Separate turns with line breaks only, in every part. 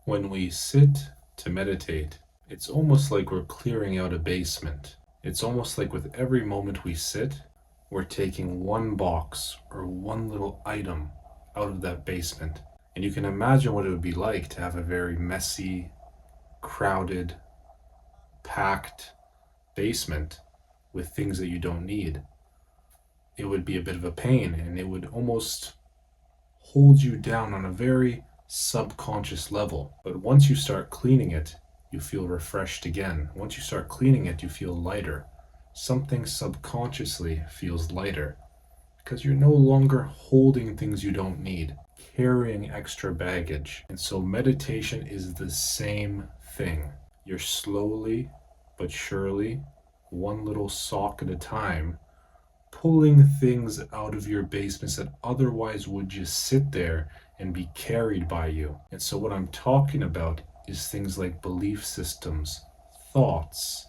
When we sit to meditate, it's almost like we're clearing out a basement. It's almost like with every moment we sit, we're taking one box or one little item out of that basement. And you can imagine what it would be like to have a very messy, crowded, packed basement with things that you don't need. It would be a bit of a pain, and it would almost hold you down on a very subconscious level. But once you start cleaning it, you feel refreshed again. Once you start cleaning it, you feel lighter. Something subconsciously feels lighter because you're no longer holding things you don't need, carrying extra baggage. And so meditation is the same thing. You're slowly but surely, one little sock at a time, pulling things out of your basements that otherwise would just sit there and be carried by you. And so what I'm talking about is things like belief systems, thoughts,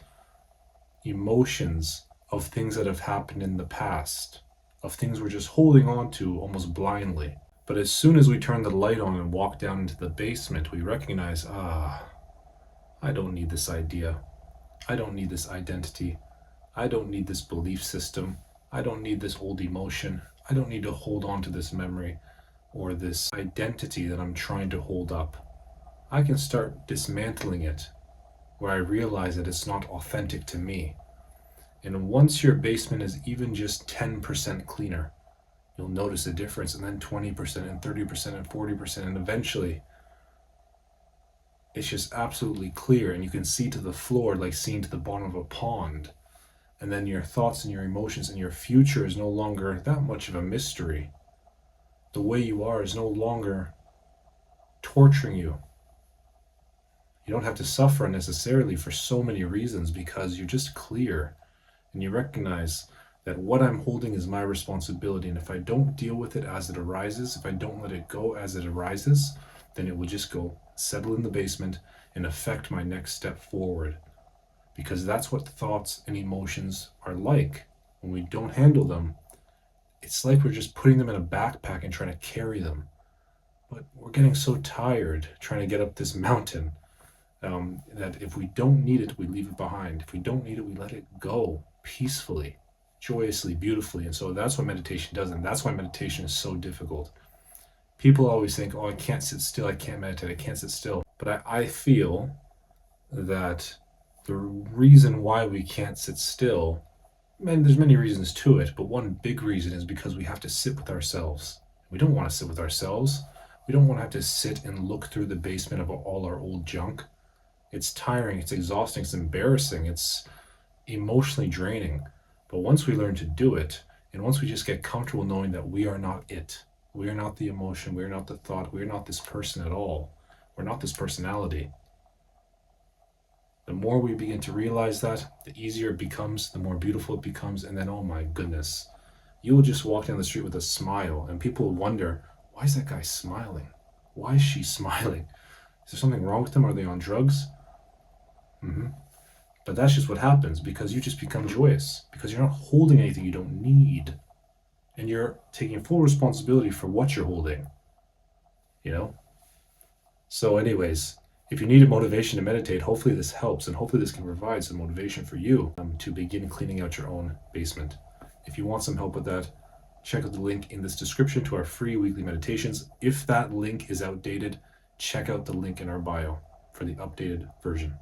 emotions of things that have happened in the past, of things we're just holding on to almost blindly. But as soon as we turn the light on and walk down into the basement, we recognize, I don't need this idea. I don't need this identity. I don't need this belief system. I don't need this old emotion. I don't need to hold on to this memory or this identity that I'm trying to hold up. I can start dismantling it where I realize that it's not authentic to me. And once your basement is even just 10% cleaner, you'll notice a difference, and then 20% and 30% and 40%, and eventually it's just absolutely clear, and you can see to the floor like seeing to the bottom of a pond. And then your thoughts and your emotions and your future is no longer that much of a mystery. The way you are is no longer torturing you. You don't have to suffer necessarily for so many reasons because you're just clear and you recognize that what I'm holding is my responsibility. And if I don't deal with it as it arises, if I don't let it go as it arises, then it will just go settle in the basement and affect my next step forward. Because that's what thoughts and emotions are like. When we don't handle them, it's like we're just putting them in a backpack and trying to carry them. But we're getting so tired trying to get up this mountain that if we don't need it, we leave it behind. If we don't need it, we let it go peacefully, joyously, beautifully. And so that's what meditation does. And that's why meditation is so difficult. People always think, I can't sit still, I can't meditate, I can't sit still. But I feel that the reason why we can't sit still, and there's many reasons to it, but one big reason is because we have to sit with ourselves. We don't want to sit with ourselves. We don't want to have to sit and look through the basement of all our old junk. It's tiring, it's exhausting, it's embarrassing, it's emotionally draining. But once we learn to do it, and once we just get comfortable knowing that we are not it, we are not the emotion, we are not the thought, we are not this person at all, we're not this personality. The more we begin to realize that, the easier it becomes, the more beautiful it becomes, and then, oh my goodness, you will just walk down the street with a smile, and people will wonder, why is that guy smiling? Why is she smiling? Is there something wrong with them? Are they on drugs? But that's just what happens because you just become joyous, because you're not holding anything you don't need, and you're taking full responsibility for what you're holding, you know? So anyways, if you need a motivation to meditate, hopefully this helps, and hopefully this can provide some motivation for you to begin cleaning out your own basement. If you want some help with that, check out the link in this description to our free weekly meditations. If that link is outdated, check out the link in our bio for the updated version.